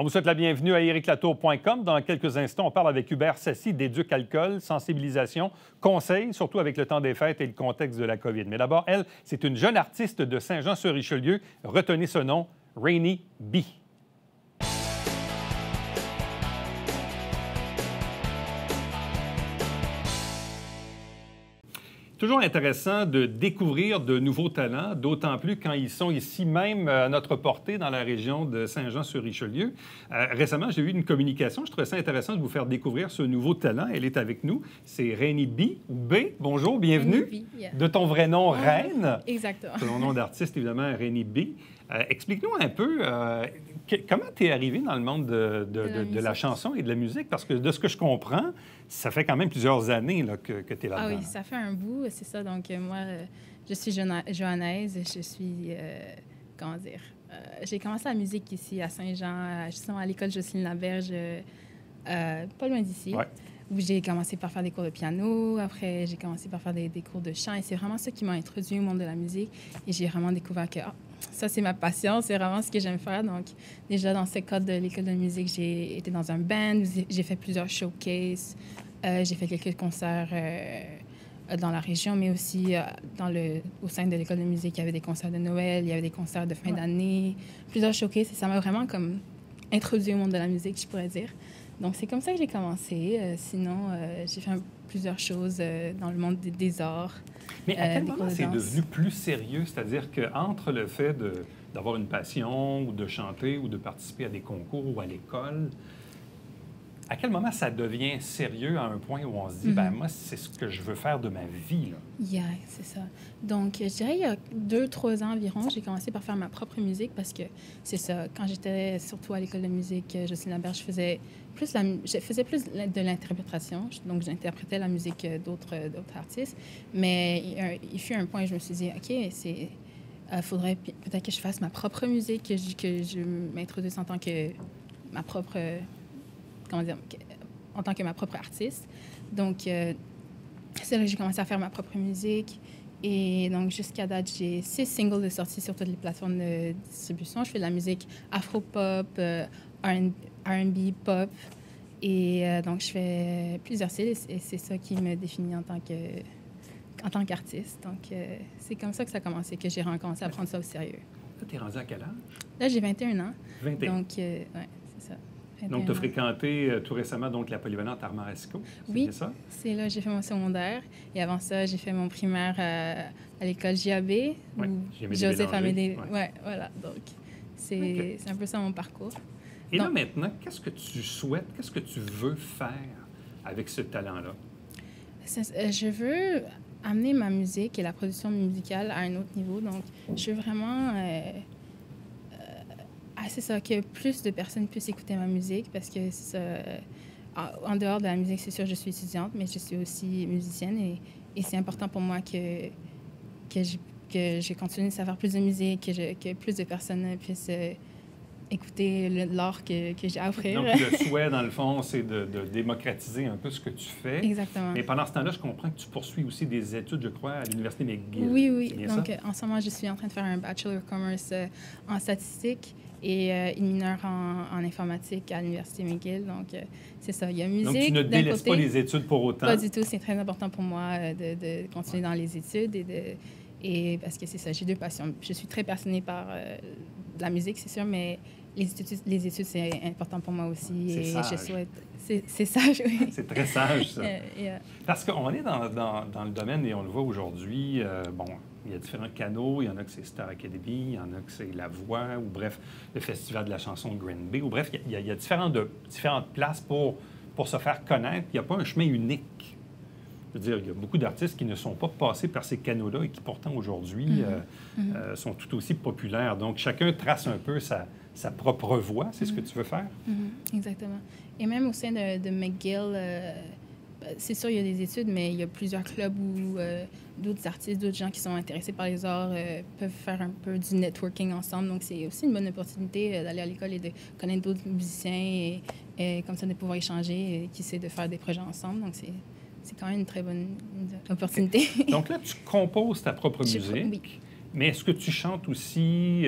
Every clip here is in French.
On vous souhaite la bienvenue à ériclatour.com. Dans quelques instants, on parle avec Hubert Sassi d'Éduc Alcool, sensibilisation, conseils, surtout avec le temps des fêtes et le contexte de la COVID. Mais d'abord, elle, c'est une jeune artiste de Saint-Jean-sur-Richelieu. Retenez ce nom, Rainy B. Toujours intéressant de découvrir de nouveaux talents, d'autant plus quand ils sont ici même à notre portée dans la région de Saint-Jean-sur-Richelieu. Récemment, j'ai eu une communication. Je trouvais ça intéressant de vous faire découvrir ce nouveau talent. Elle est avec nous. C'est Rainy B, ou B. Bonjour, bienvenue. Rainy B, yeah. De ton vrai nom, Reine. Exactement. Ton nom d'artiste, évidemment, Rainy B. Explique-nous un peu comment tu es arrivé dans le monde de la chanson et de la musique, parce que de ce que je comprends, ça fait quand même plusieurs années là, que tu es là-dedans. Ah oui, ça fait un bout, c'est ça. Donc, moi, je suis johannaise. Je suis, comment dire, j'ai commencé la musique ici à Saint-Jean, justement à l'école Jocelyne Laberge, pas loin d'ici. Ouais. Où j'ai commencé par faire des cours de piano. Après, j'ai commencé par faire des cours de chant. Et c'est vraiment ça qui m'a introduit au monde de la musique. Et j'ai vraiment découvert que ça, c'est ma passion. C'est vraiment ce que j'aime faire. Donc, déjà, dans ce cadre de l'école de musique, j'ai été dans un band. J'ai fait plusieurs showcases. J'ai fait quelques concerts dans la région, mais aussi au sein de l'école de musique, il y avait des concerts de Noël, il y avait des concerts de fin d'année, plusieurs showcases. Et ça m'a vraiment comme introduit au monde de la musique, je pourrais dire. Donc, c'est comme ça que j'ai commencé. Sinon, j'ai fait plusieurs choses dans le monde des arts. Mais à quel moment c'est devenu plus sérieux? C'est-à-dire qu'entre le fait d'avoir une passion ou de chanter ou de participer à des concours ou à l'école, à quel moment ça devient sérieux à un point où on se dit, ben moi, c'est ce que je veux faire de ma vie, là? Yeah, c'est ça. Donc, je dirais, il y a 2-3 ans environ, j'ai commencé par faire ma propre musique parce que c'est ça. Quand j'étais surtout à l'école de musique, Jocelyne Laberge, je faisais plus de l'interprétation. Donc, j'interprétais la musique d'autres artistes. Mais il fut un point où je me suis dit, OK, faudrait peut-être que je fasse ma propre musique, que je m'introduise en tant que ma propre... comment dire, en tant que ma propre artiste. Donc, c'est là que j'ai commencé à faire ma propre musique. Et donc, jusqu'à date, j'ai 6 singles de sortie sur toutes les plateformes de distribution. Je fais de la musique afro-pop, R&B, pop. Et donc, je fais plusieurs styles et c'est ça qui me définit en tant qu'artiste. Donc, c'est comme ça que ça a commencé, que j'ai commencé à prendre ça au sérieux. Là, t'es rendu à quel âge? Là, j'ai 21 ans. 21. Donc, ouais, c'est ça. Donc, tu as fréquenté tout récemment donc, la polyvalente Arts-Martiaux, oui, ça? C'est là que j'ai fait mon secondaire. Et avant ça, j'ai fait mon primaire à l'école JAB, oui, Joseph Amédée. Oui, ouais, voilà. Donc, c'est un peu ça mon parcours. Et là, maintenant, qu'est-ce que tu souhaites, qu'est-ce que tu veux faire avec ce talent-là? Je veux amener ma musique et la production musicale à un autre niveau. Donc, je veux vraiment... c'est ça, que plus de personnes puissent écouter ma musique parce que c'est ça, en dehors de la musique, c'est sûr, je suis étudiante, mais je suis aussi musicienne et c'est important pour moi que je continue à faire plus de musique, que plus de personnes puissent écouter l'art que j'ai à offrir. Donc, le souhait, dans le fond, c'est de démocratiser un peu ce que tu fais. Exactement. Mais pendant ce temps-là, je comprends que tu poursuis aussi des études, je crois, à l'Université McGill. Oui. Donc, en ce moment, je suis en train de faire un Bachelor of Commerce en statistique et une mineure en informatique à l'Université McGill. Donc, c'est ça. Il y a musique. Donc, tu ne délaisses pas les études pour autant? Pas du tout. C'est très important pour moi de continuer dans les études et parce que c'est ça, j'ai 2 passions. Je suis très passionnée par la musique, c'est sûr, mais les études, c'est important pour moi aussi. C'est et sage. Je souhaite... C'est sage, oui. C'est très sage, ça. Yeah. Parce qu'on est dans le domaine, et on le voit aujourd'hui, bon, il y a différents canaux. Il y en a que c'est Star Academy, il y en a que c'est La Voix, ou bref, le Festival de la chanson de Green Bay, ou bref, il y a différentes places pour se faire connaître. Il n'y a pas un chemin unique. Je veux dire, il y a beaucoup d'artistes qui ne sont pas passés par ces canaux-là et qui, pourtant, aujourd'hui, sont tout aussi populaires. Donc, chacun trace un peu sa propre voie. C'est ce que tu veux faire? Exactement. Et même au sein de McGill, c'est sûr, il y a des études, mais il y a plusieurs clubs où d'autres artistes, d'autres gens qui sont intéressés par les arts peuvent faire un peu du networking ensemble. Donc, c'est aussi une bonne opportunité d'aller à l'école et de connaître d'autres musiciens et comme ça, de pouvoir échanger et qui essaient de faire des projets ensemble. Donc, c'est quand même une très bonne opportunité. Donc là, tu composes ta propre musique. Oui. Mais est-ce que tu chantes aussi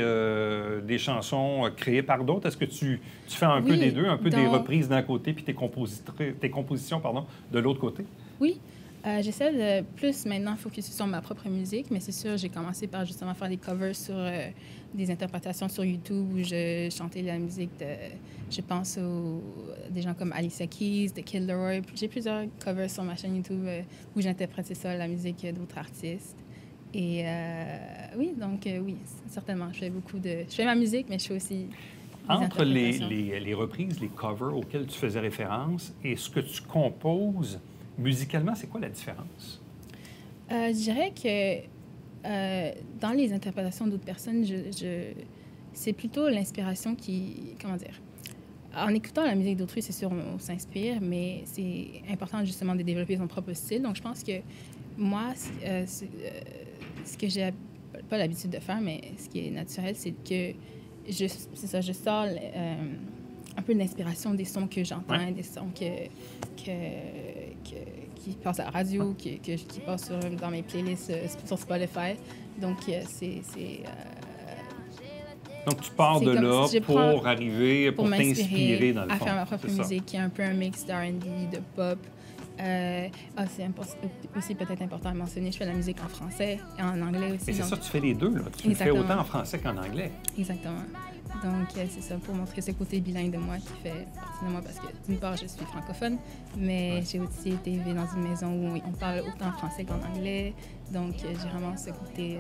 des chansons créées par d'autres? Est-ce que tu fais un peu des deux, un peu des reprises d'un côté puis tes compositions pardon, de l'autre côté? Oui. J'essaie de plus maintenant focus sur ma propre musique, mais c'est sûr, j'ai commencé par justement faire des covers sur des interprétations sur YouTube où je chantais la musique de, je pense des gens comme Alicia Keys, de Kid Laroi. J'ai plusieurs covers sur ma chaîne YouTube où j'interprétais ça, la musique d'autres artistes. Et oui, donc oui, certainement, je fais ma musique, mais je fais aussi entre les reprises, les covers auxquels tu faisais référence et ce que tu composes, musicalement, c'est quoi la différence? Je dirais que dans les interprétations d'autres personnes, c'est plutôt l'inspiration qui... Comment dire? En écoutant la musique d'autrui, c'est sûr, on s'inspire, mais c'est important justement de développer son propre style. Donc, je pense que moi, ce que j'ai pas l'habitude de faire, mais ce qui est naturel, c'est que je sors un peu l'inspiration des sons que j'entends, des sons qui passent à la radio, qui passent dans mes playlists sur Spotify. Donc, donc, tu pars de là pour arriver, pour t'inspirer, dans le fond. À faire ma propre musique, qui est un peu un mix d'R&B, de pop. C'est aussi peut-être important à mentionner, je fais de la musique en français et en anglais aussi. Mais c'est ça, tu fais les deux, là. Tu le fais autant en français qu'en anglais. Exactement. Donc, c'est ça, pour montrer ce côté bilingue de moi qui fait partie de moi, parce que d'une part, je suis francophone, mais j'ai aussi été élevée dans une maison où on parle autant français qu'en anglais. Donc, j'ai vraiment ce côté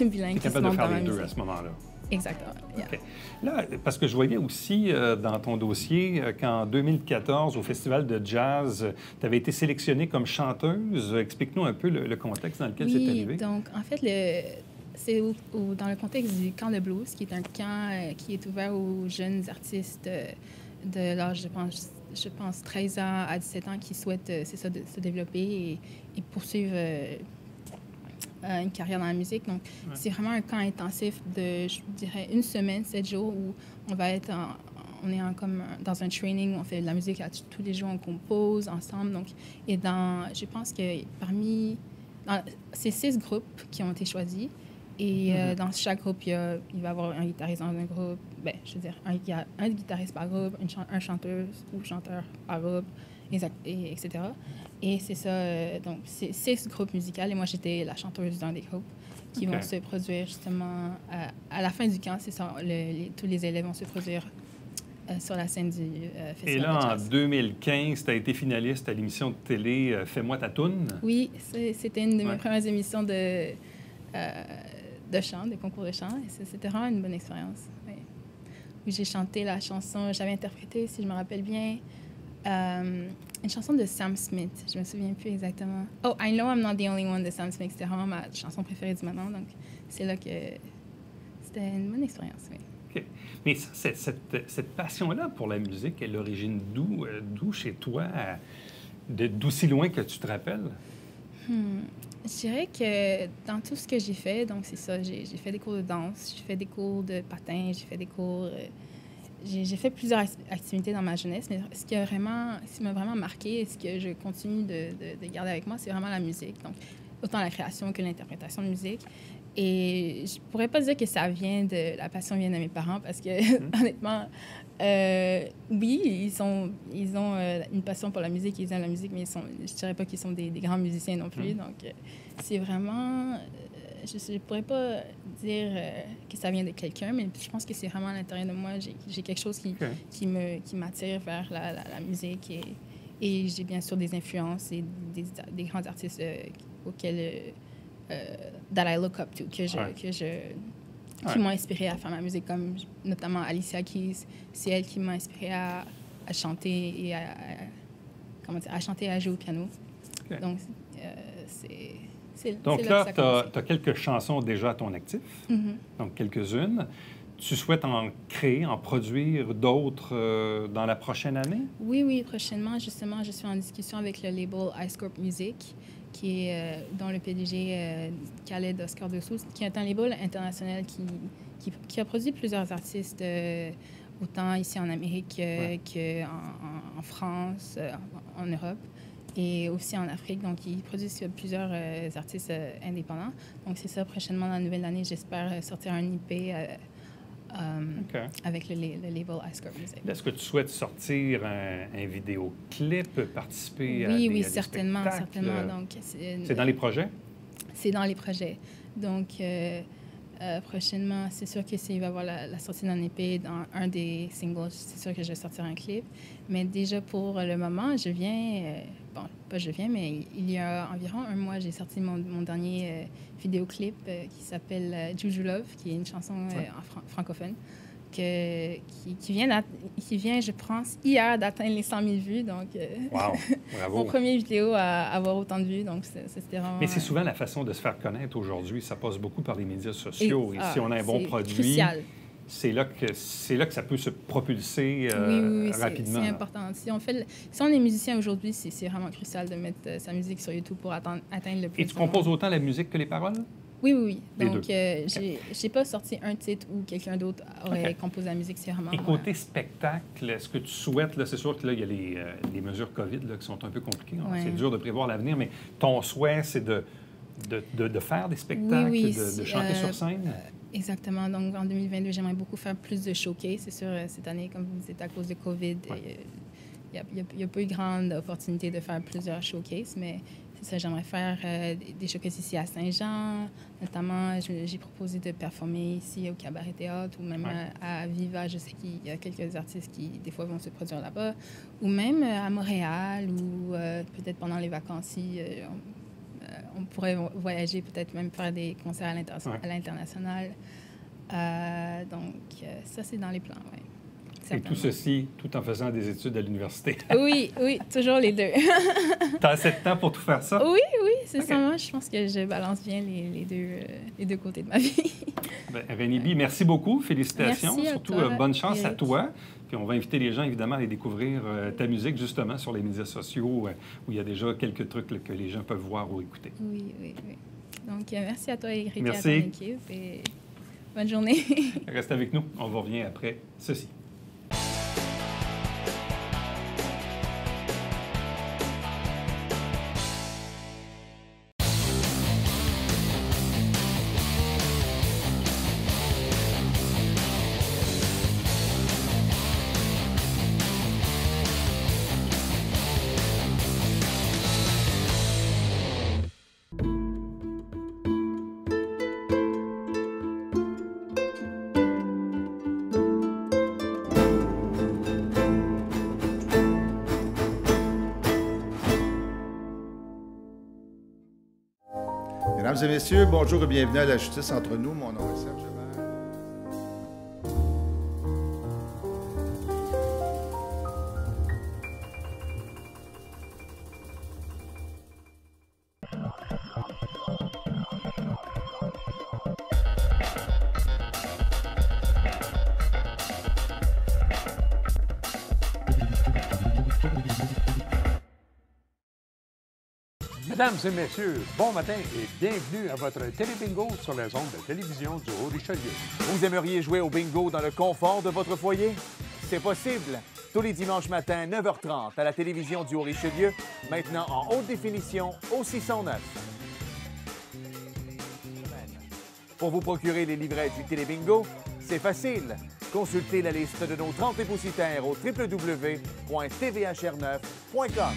bilingue qui se montre dans ma musique. Tu es capable de faire les deux à ce moment-là. Exactement. Yeah. Okay. Là, parce que je voyais aussi dans ton dossier qu'en 2014, au Festival de jazz, tu avais été sélectionnée comme chanteuse. Explique-nous un peu le contexte dans lequel c'est arrivé. Donc, en fait, c'est dans le contexte du Camp de Blues, qui est un camp qui est ouvert aux jeunes artistes de l'âge, je pense 13 ans à 17 ans qui souhaitent se développer et poursuivre une carrière dans la musique. Donc, c'est vraiment un camp intensif de, je dirais, 1 semaine, 7 jours, où on va être comme dans un training où on fait de la musique tous les jours, on compose ensemble. Donc, et je pense que c'est 6 groupes qui ont été choisis. Et dans chaque groupe, il va y avoir un guitariste dans un groupe. Bien, je veux dire, un guitariste par groupe, un chanteuse ou chanteur par groupe, etc. Et c'est ça, donc c'est 6 groupes musicaux. Et moi, j'étais la chanteuse d'un des groupes qui vont se produire justement à la fin du camp. C'est ça, tous les élèves vont se produire sur la scène du festival. Et là, en 2015, tu as été finaliste à l'émission de télé Fais-moi ta toune. Oui, c'était une de mes premières émissions de chant, de concours de chant. Et c'était vraiment une bonne expérience. Oui. Où j'ai chanté la chanson, j'avais interprété, si je me rappelle bien, une chanson de Sam Smith. Je me souviens plus exactement. Oh, I Know I'm Not the Only One de Sam Smith. C'était vraiment ma chanson préférée du moment. Donc, c'est là que c'était une bonne expérience, oui. OK. Mais ça, cette passion-là pour la musique est l'origine d'où chez toi, d'aussi loin que tu te rappelles? Je dirais que dans tout ce que j'ai fait, donc c'est ça, j'ai fait des cours de danse, j'ai fait des cours de patin, j'ai fait des cours... j'ai fait plusieurs activités dans ma jeunesse, mais ce qui m'a vraiment marqué et ce que je continue de garder avec moi, c'est vraiment la musique. Donc, autant la création que l'interprétation de musique. Et je pourrais pas dire que la passion vient de mes parents, parce que, honnêtement, oui, ils ont une passion pour la musique, ils aiment la musique, mais je dirais pas qu'ils sont des grands musiciens non plus. Donc, c'est vraiment... je pourrais pas dire que ça vient de quelqu'un, mais je pense que c'est vraiment à l'intérieur de moi. J'ai quelque chose qui m'attire vers la musique. Et j'ai bien sûr des influences et des grands artistes auxquels... that I look up to, qui m'ont inspiré à faire ma musique, comme notamment Alicia Keys. C'est elle qui m'a inspiré à chanter et à chanter et à jouer au piano. Okay. Donc, donc là, tu as quelques chansons déjà à ton actif, donc quelques-unes. Tu souhaites en créer, en produire d'autres dans la prochaine année? Oui, prochainement. Justement, je suis en discussion avec le label Ice Corp Music, dont le PDG, Khaled Oscar Dessous, qui est un label international qui a produit plusieurs artistes, autant ici en Amérique qu'en France, en Europe. et aussi en Afrique. Donc, ils produisent plusieurs artistes indépendants. Donc, c'est ça, prochainement, dans la nouvelle année, j'espère sortir un IP avec le label Ice Curve Music. Est-ce que tu souhaites sortir un vidéoclip, participer à Oui, des certainement. Donc, c'est dans les projets? C'est dans les projets. Donc, prochainement, c'est sûr que s'il va y avoir la sortie d'un EP dans un des singles, c'est sûr que je vais sortir un clip. Mais déjà, pour le moment, mais il y a environ un mois, j'ai sorti mon dernier vidéoclip qui s'appelle Juju Love, qui est une chanson francophone qui vient, je pense, hier d'atteindre les 100 000 vues. Donc, wow, bravo. Mon premier vidéo à avoir autant de vues. Donc, c'était vraiment... Mais c'est souvent la façon de se faire connaître aujourd'hui. Ça passe beaucoup par les médias sociaux. Et si on a un bon produit, crucial. C'est là que ça peut se propulser rapidement. C'est important. Si on est musicien aujourd'hui, c'est vraiment crucial de mettre sa musique sur YouTube pour atteindre le plus. Et tu composes autant la musique que les paroles? Oui. Donc, j'ai pas sorti un titre où quelqu'un d'autre aurait composé la musique. C'est vraiment... Et côté spectacle, est-ce que tu souhaites, là, c'est sûr que là, il y a les mesures COVID là, qui sont un peu compliquées. C'est dur de prévoir l'avenir, mais ton souhait, c'est de faire des spectacles, de chanter sur scène? Exactement. Donc, en 2022, j'aimerais beaucoup faire plus de showcase. C'est sûr, cette année, comme vous dites, à cause de COVID, il n'y a pas eu grande opportunité de faire plusieurs showcases, mais c'est ça, j'aimerais faire des showcases ici à Saint-Jean. Notamment, j'ai proposé de performer ici au Cabaret Théâtre ou même à Viva. Je sais qu'il y a quelques artistes qui, des fois, vont se produire là-bas. Ou même à Montréal ou peut-être pendant les vacances, si on pourrait voyager, peut-être même faire des concerts à l'international. Donc, ça, c'est dans les plans, oui. Et tout ceci, tout en faisant des études à l'université. Oui, toujours les deux. Tu as assez de temps pour tout faire ça? Oui, c'est ça. Moi, je pense que je balance bien les deux côtés de ma vie. Rénie B, merci beaucoup. Félicitations. Merci surtout, toi, bonne chance Eric. à toi. Puis on va inviter les gens, évidemment, à aller découvrir ta musique, justement, sur les médias sociaux, où il y a déjà quelques trucs là, que les gens peuvent voir ou écouter. Oui. Donc, merci à toi, Eric, et à merci. ton équipe. Et bonne journée. Reste avec nous. On vous revient après ceci. Mesdames et messieurs, bonjour et bienvenue à La Justice entre nous. Mon nom est Serge Lemaire. Mesdames et messieurs, bon matin et bienvenue à votre télébingo sur les ondes de télévision du Haut-Richelieu. Vous aimeriez jouer au bingo dans le confort de votre foyer? C'est possible. Tous les dimanches matins, 9h30, à la télévision du Haut-Richelieu, maintenant en haute définition au 609. Pour vous procurer les livrets du télébingo, c'est facile. Consultez la liste de nos 30 dépositaires au www.tvhr9.com.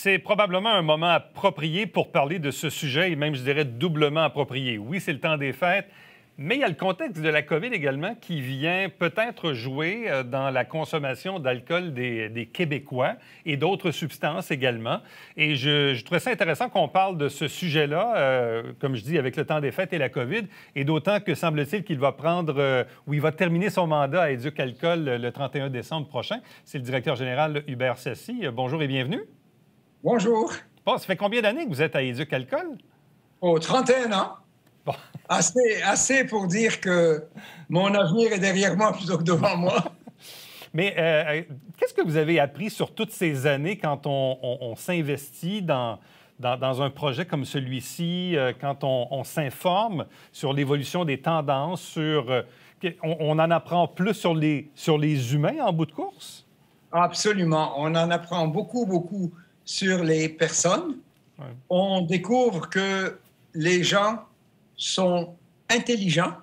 C'est probablement un moment approprié pour parler de ce sujet, et même, je dirais, doublement approprié. Oui, c'est le temps des fêtes, mais il y a le contexte de la COVID également qui vient peut-être jouer dans la consommation d'alcool des Québécois et d'autres substances également. Et je trouvais ça intéressant qu'on parle de ce sujet-là, comme je dis, avec le temps des fêtes et la COVID, et d'autant que semble-t-il qu'il va prendre, ou il va terminer son mandat à Éduc-Alcool le 31 décembre prochain. C'est le directeur général Hubert Sassy. Bonjour et bienvenue. Bonjour. Bon, ça fait combien d'années que vous êtes à Éduc-Alcool? Oh, 31 ans. Bon. Assez pour dire que mon avenir est derrière moi plutôt que devant moi. Mais qu'est-ce que vous avez appris sur toutes ces années quand on s'investit dans dans un projet comme celui-ci, quand on s'informe sur l'évolution des tendances, on en apprend plus sur les humains en bout de course? Absolument. On en apprend beaucoup, beaucoup sur les personnes. Ouais. On découvre que les gens sont intelligents,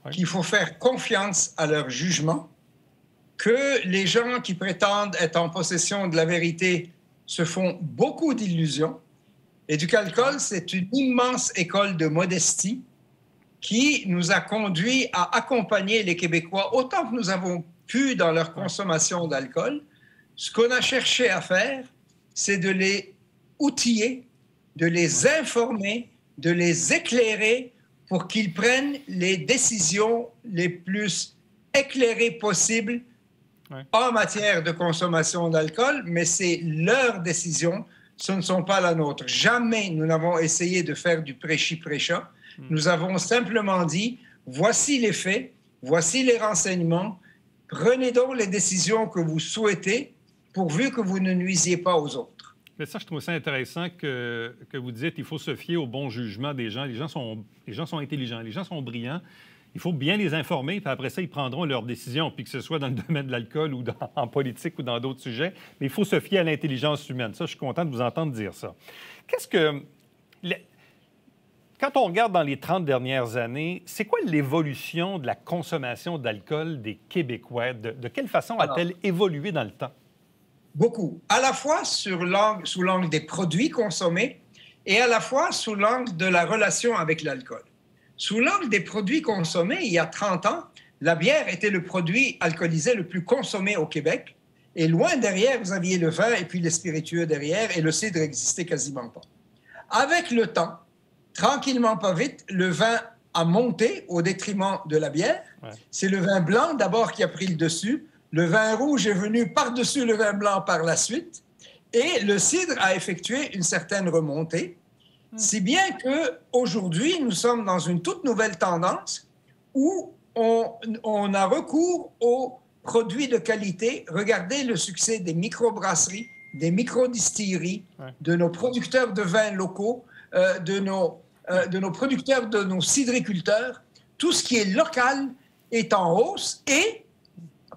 ouais. qu'il faut faire confiance à leur jugement, que les gens qui prétendent être en possession de la vérité se font beaucoup d'illusions. Éducalcool, c'est une immense école de modestie qui nous a conduit à accompagner les Québécois autant que nous avons pu dans leur consommation d'alcool. Ce qu'on a cherché à faire, c'est de les outiller, de les informer, de les éclairer pour qu'ils prennent les décisions les plus éclairées possibles en matière de consommation d'alcool, mais c'est leur décision, ce ne sont pas la nôtre. Jamais nous n'avons essayé de faire du prêchi-prêcha. Nous avons simplement dit, voici les faits, voici les renseignements, prenez donc les décisions que vous souhaitez, pourvu que vous ne nuisiez pas aux autres. Mais ça, je trouve ça intéressant que vous dites qu'il faut se fier au bon jugement des gens. Les gens sont intelligents, les gens sont brillants. Il faut bien les informer, puis après ça, ils prendront leurs décisions, puis que ce soit dans le domaine de l'alcool ou en politique ou dans d'autres sujets. Mais il faut se fier à l'intelligence humaine. Ça, je suis content de vous entendre dire ça. Qu'est-ce que... Quand on regarde dans les 30 dernières années, c'est quoi l'évolution de la consommation d'alcool des Québécois? De quelle façon a-t-elle évolué dans le temps? Beaucoup. À la fois sous l'angle des produits consommés et à la fois sous l'angle de la relation avec l'alcool. Sous l'angle des produits consommés, il y a 30 ans, la bière était le produit alcoolisé le plus consommé au Québec. Et loin derrière, vous aviez le vin et puis les spiritueux derrière, et le cidre n'existait quasiment pas. Avec le temps, tranquillement pas vite, le vin a monté au détriment de la bière. Ouais. C'est le vin blanc d'abord qui a pris le dessus. Le vin rouge est venu par-dessus le vin blanc par la suite. Et le cidre a effectué une certaine remontée. Si bien qu'aujourd'hui, nous sommes dans une toute nouvelle tendance où on a recours aux produits de qualité. Regardez le succès des microbrasseries, des microdistilleries, de nos producteurs de vins locaux, de nos producteurs, de nos cidriculteurs. Tout ce qui est local est en hausse et,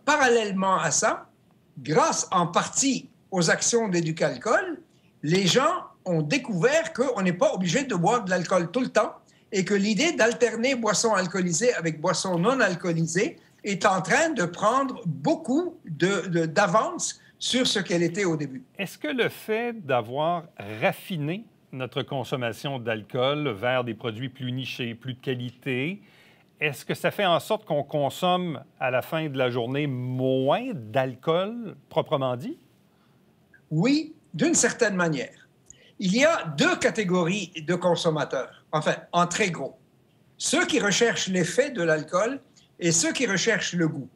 parallèlement à ça, grâce en partie aux actions d'Éducalcool, les gens ont découvert qu'on n'est pas obligé de boire de l'alcool tout le temps et que l'idée d'alterner boissons alcoolisées avec boissons non alcoolisées est en train de prendre beaucoup d'avance sur ce qu'elle était au début. Est-ce que le fait d'avoir raffiné notre consommation d'alcool vers des produits plus nichés, plus de qualité, est-ce que ça fait en sorte qu'on consomme à la fin de la journée moins d'alcool, proprement dit? Oui, d'une certaine manière. Il y a deux catégories de consommateurs, enfin, en très gros. Ceux qui recherchent l'effet de l'alcool et ceux qui recherchent le goût.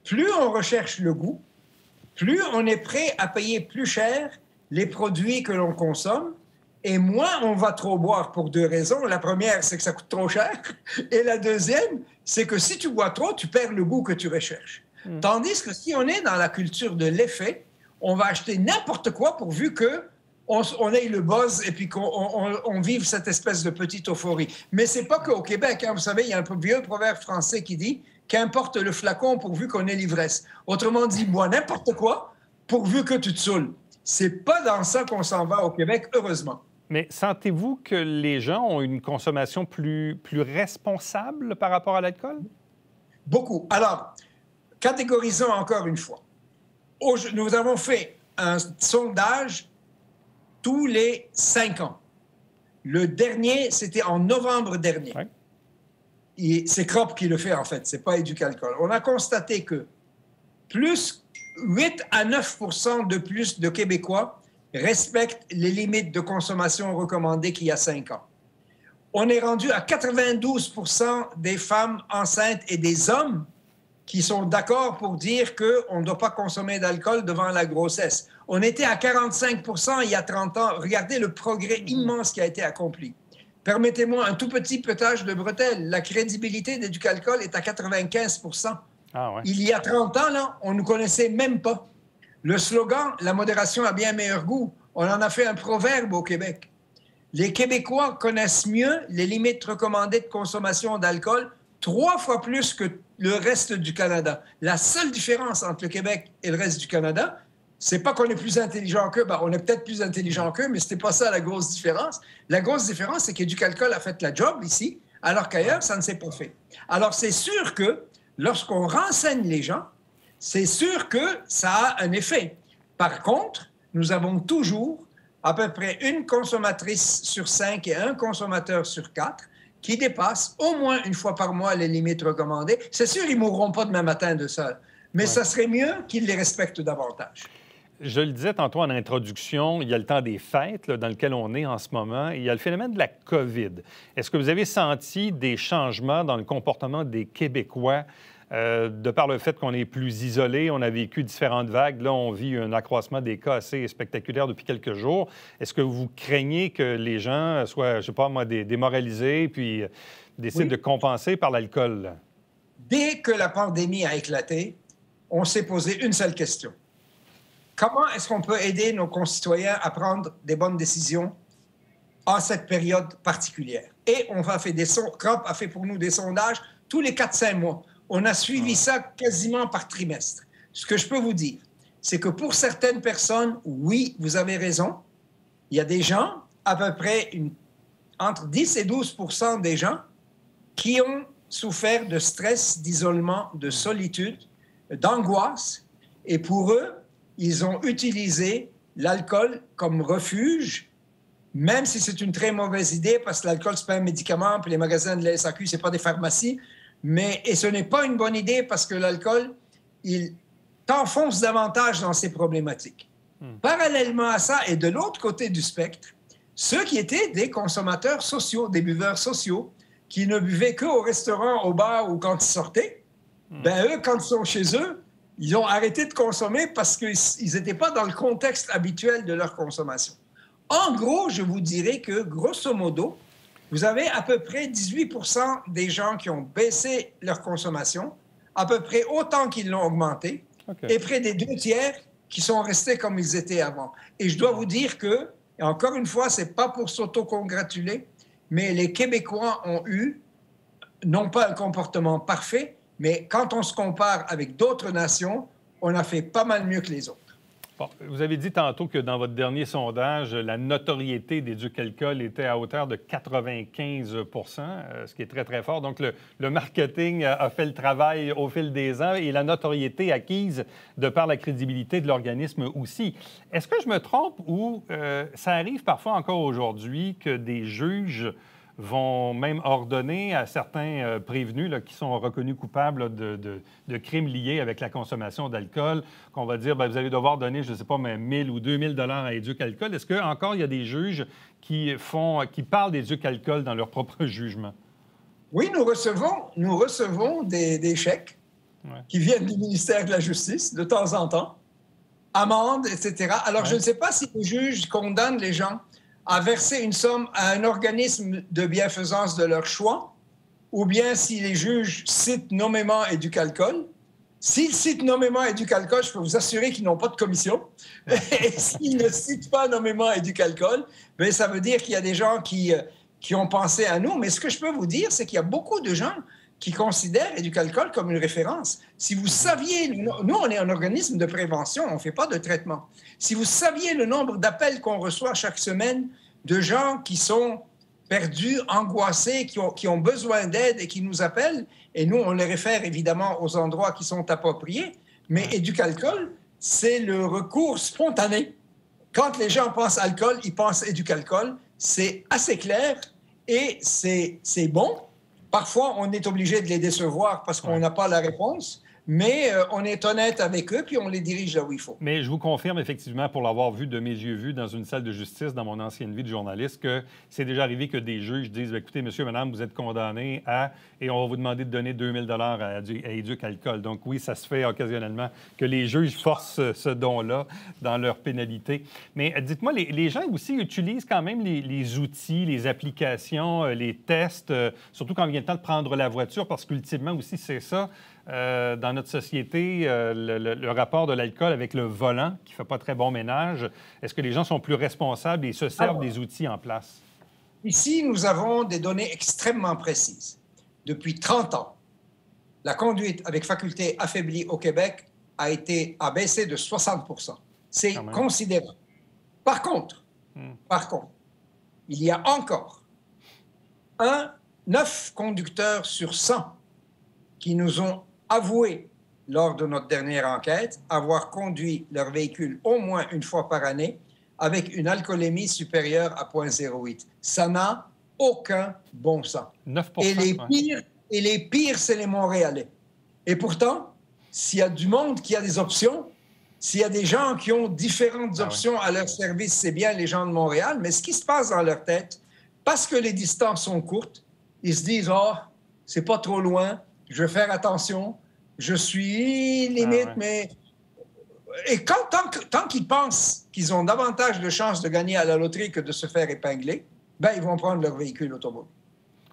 Plus on recherche le goût, plus on est prêt à payer plus cher les produits que l'on consomme et moins on va trop boire pour deux raisons. La première, c'est que ça coûte trop cher. Et la deuxième, c'est que si tu bois trop, tu perds le goût que tu recherches. Tandis que si on est dans la culture de l'effet, on va acheter n'importe quoi pourvu qu'on ait le buzz et puis qu'on vive cette espèce de petite euphorie. Mais c'est pas qu'au Québec. Hein. Vous savez, il y a un vieux proverbe français qui dit « Qu'importe le flacon pourvu qu'on ait l'ivresse ». Autrement dit, bois n'importe quoi pourvu que tu te saoules. C'est pas dans ça qu'on s'en va au Québec, heureusement. Mais sentez-vous que les gens ont une consommation plus responsable par rapport à l'alcool? Beaucoup. Alors, catégorisons encore une fois. Nous avons fait un sondage tous les 5 ans. Le dernier, c'était en novembre dernier. Ouais. Et c'est Crop qui le fait, en fait. C'est pas Éducalcool. On a constaté que plus 8 à 9 % de plus de Québécois respectent les limites de consommation recommandées qu'il y a 5 ans. On est rendu à 92 % des femmes enceintes et des hommes qui sont d'accord pour dire qu'on ne doit pas consommer d'alcool devant la grossesse. On était à 45 % il y a 30 ans. Regardez le progrès immense qui a été accompli. Permettez-moi un tout petit petage de bretelles. La crédibilité d'Éducalcool est à 95 %. Ah ouais. Il y a 30 ans, là, on ne nous connaissait même pas. Le slogan « La modération a bien meilleur goût », On en a fait un proverbe au Québec. Les Québécois connaissent mieux les limites recommandées de consommation d'alcool 3 fois plus que le reste du Canada. La seule différence entre le Québec et le reste du Canada, c'est pas qu'on est plus intelligent qu'eux. Ben, on est peut-être plus intelligent qu'eux, mais c'était pas ça la grosse différence. La grosse différence, c'est qu'Éducalcool a fait la job ici, alors qu'ailleurs, ça ne s'est pas fait. Alors, c'est sûr que lorsqu'on renseigne les gens, c'est sûr que ça a un effet. Par contre, nous avons toujours à peu près une consommatrice sur 5 et un consommateur sur 4 qui dépassent au moins une fois par mois les limites recommandées. C'est sûr, ils ne mourront pas demain matin de ça, mais ça serait mieux qu'ils les respectent davantage. Je le disais tantôt en introduction, il y a le temps des fêtes là, dans lequel on est en ce moment. Et il y a le phénomène de la COVID. Est-ce que vous avez senti des changements dans le comportement des Québécois de par le fait qu'on est plus isolé, on a vécu différentes vagues. Là, on vit un accroissement des cas assez spectaculaire depuis quelques jours. Est-ce que vous craignez que les gens soient, je ne sais pas moi, démoralisés puis décident de compenser par l'alcool? Dès que la pandémie a éclaté, on s'est posé une seule question. Comment est-ce qu'on peut aider nos concitoyens à prendre des bonnes décisions en cette période particulière? Et on a fait CROP a fait pour nous des sondages tous les 4-5 mois. On a suivi ça quasiment par trimestre. Ce que je peux vous dire, c'est que pour certaines personnes, oui, vous avez raison. Il y a des gens, à peu près entre 10 et 12% des gens, qui ont souffert de stress, d'isolement, de solitude, d'angoisse. Et pour eux, ils ont utilisé l'alcool comme refuge, même si c'est une très mauvaise idée, parce que l'alcool, ce n'est pas un médicament, puis les magasins de la SAQ, ce n'est pas des pharmacies. Et ce n'est pas une bonne idée parce que l'alcool, il t'enfonce davantage dans ces problématiques. Parallèlement à ça, et de l'autre côté du spectre, ceux qui étaient des consommateurs sociaux, des buveurs sociaux, qui ne buvaient qu'au restaurant, au bar ou quand ils sortaient, ben eux, quand ils sont chez eux, ils ont arrêté de consommer parce qu'ils n'étaient pas dans le contexte habituel de leur consommation. En gros, je vous dirais que, grosso modo, vous avez à peu près 18% des gens qui ont baissé leur consommation, à peu près autant qu'ils l'ont augmenté, et près des 2 tiers qui sont restés comme ils étaient avant. Et je dois vous dire que, et encore une fois, ce n'est pas pour s'autocongratuler, mais les Québécois ont eu, non pas un comportement parfait, mais quand on se compare avec d'autres nations, on a fait pas mal mieux que les autres. Bon, vous avez dit tantôt que dans votre dernier sondage, la notoriété d'Éducalcool était à hauteur de 95 ce qui est très, très fort. Donc, le marketing a fait le travail au fil des ans et la notoriété acquise de par la crédibilité de l'organisme aussi. Est-ce que je me trompe ou ça arrive parfois encore aujourd'hui que des juges vont même ordonner à certains prévenus là, qui sont reconnus coupables de crimes liés avec la consommation d'alcool, qu'on va dire, bien, vous allez devoir donner, je ne sais pas, mais 1 000 ou 2 000 $ à Éducalcool. Est-ce qu'encore il y a des juges qui parlent d'Éducalcool dans leur propre jugement? Oui, nous recevons des chèques qui viennent du ministère de la Justice de temps en temps, amendes, etc. Alors, je ne sais pas si les juges condamnent les gens à verser une somme à un organisme de bienfaisance de leur choix, ou bien si les juges citent nommément Éducalcool. S'ils citent nommément Éducalcool, je peux vous assurer qu'ils n'ont pas de commission. Et s'ils ne citent pas nommément Éducalcool, bien, ça veut dire qu'il y a des gens qui ont pensé à nous. Mais ce que je peux vous dire, c'est qu'il y a beaucoup de gens qui considèrent Éducalcool comme une référence. Si vous saviez, nous, on est un organisme de prévention, on ne fait pas de traitement. Si vous saviez le nombre d'appels qu'on reçoit chaque semaine de gens qui sont perdus, angoissés, qui ont besoin d'aide et qui nous appellent, et nous, on les réfère évidemment aux endroits qui sont appropriés, mais Éducalcool, c'est le recours spontané. Quand les gens pensent alcool, ils pensent Éducalcool. C'est assez clair et c'est bon. Parfois, on est obligé de les décevoir parce qu'on n'a pas la réponse, mais on est honnête avec eux puis on les dirige là où il faut. Mais je vous confirme effectivement, pour l'avoir vu de mes yeux vus dans une salle de justice dans mon ancienne vie de journaliste, que c'est déjà arrivé que des juges disent « Écoutez, monsieur, madame, vous êtes condamné à... et on va vous demander de donner 2 000 $ à Éducalcool. » Donc oui, ça se fait occasionnellement que les juges forcent ce don-là dans leur pénalité. Mais dites-moi, les gens aussi utilisent quand même les outils, les applications, les tests, surtout quand il vient le temps de prendre la voiture, parce qu'ultimement aussi, c'est ça. dans notre société, le rapport de l'alcool avec le volant, qui ne fait pas très bon ménage. Est-ce que les gens sont plus responsables et se servent des outils en place? Ici, nous avons des données extrêmement précises. Depuis 30 ans, la conduite avec faculté affaiblie au Québec a baissé de 60 %. C'est considérable. Par contre, il y a encore 9 conducteurs sur 100 qui nous ont avoué, lors de notre dernière enquête, avoir conduit leur véhicule au moins une fois par année avec une alcoolémie supérieure à 0,08. Ça n'a aucun bon sens. 9%, et les pires, c'est les Montréalais. Et pourtant, s'il y a du monde qui a des options, s'il y a des gens qui ont différentes options à leur service, c'est bien les gens de Montréal, mais ce qui se passe dans leur tête, parce que les distances sont courtes, ils se disent « Oh, c'est pas trop loin, je vais faire attention, je suis limite, mais... » Et tant qu'ils pensent qu'ils ont davantage de chances de gagner à la loterie que de se faire épingler, ben ils vont prendre leur véhicule automobile.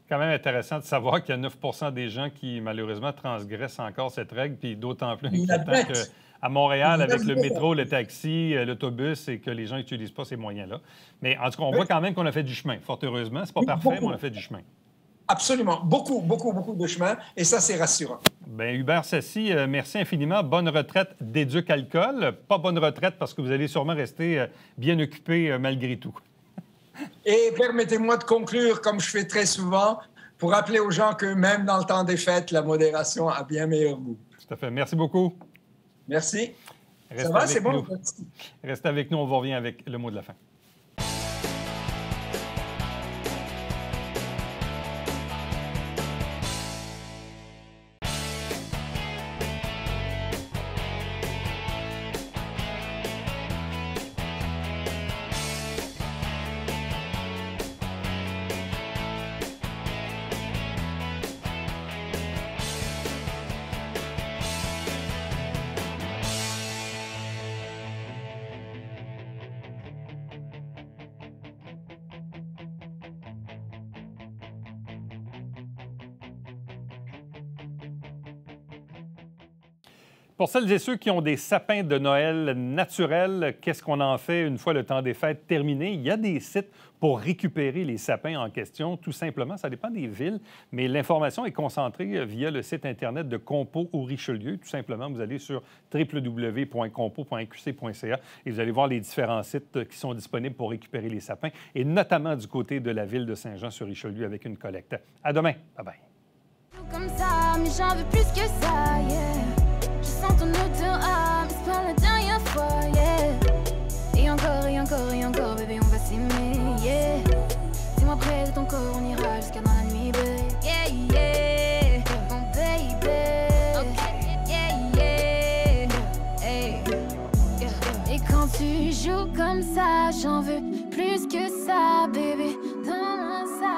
Quand même intéressant de savoir qu'il y a 9 % des gens qui, malheureusement, transgressent encore cette règle, puis d'autant plus inquiétant qu'à Montréal, avec le métro, le taxi, l'autobus, et que les gens n'utilisent pas ces moyens-là. Mais en tout cas, on voit quand même qu'on a fait du chemin, fort heureusement. C'est pas parfait, mais on a fait du chemin. Absolument. Beaucoup de chemin, et ça, c'est rassurant. Bien, Hubert Sassy, merci infiniment. Bonne retraite d'Éduc-Alcool. Pas bonne retraite parce que vous allez sûrement rester bien occupé malgré tout. Et permettez-moi de conclure, comme je fais très souvent, pour rappeler aux gens que même dans le temps des fêtes, la modération a bien meilleur goût. Tout à fait. Merci beaucoup. Merci. Ça va, c'est bon? Restez avec nous, on vous revient avec le mot de la fin. Pour celles et ceux qui ont des sapins de Noël naturels, qu'est-ce qu'on en fait une fois le temps des fêtes terminé? Il y a des sites pour récupérer les sapins en question, tout simplement. Ça dépend des villes, mais l'information est concentrée via le site Internet de Compo au Richelieu. Tout simplement, vous allez sur www.compo.qc.ca et vous allez voir les différents sites qui sont disponibles pour récupérer les sapins, et notamment du côté de la ville de Saint-Jean-sur-Richelieu avec une collecte. À demain. Bye-bye. Comme ça, mais j'en veux plus que ça, yeah. Je sens ton odeur, ah, mais c'est pas la dernière fois, yeah. Et encore, bébé, on va s'aimer, yeah. Dis-moi près de ton corps, on ira jusqu'à dans la nuit, baby, yeah, yeah. Mon baby, okay. Yeah, yeah. Hey. Yeah. Et quand tu joues comme ça, j'en veux plus que ça, bébé, donne-moi ça.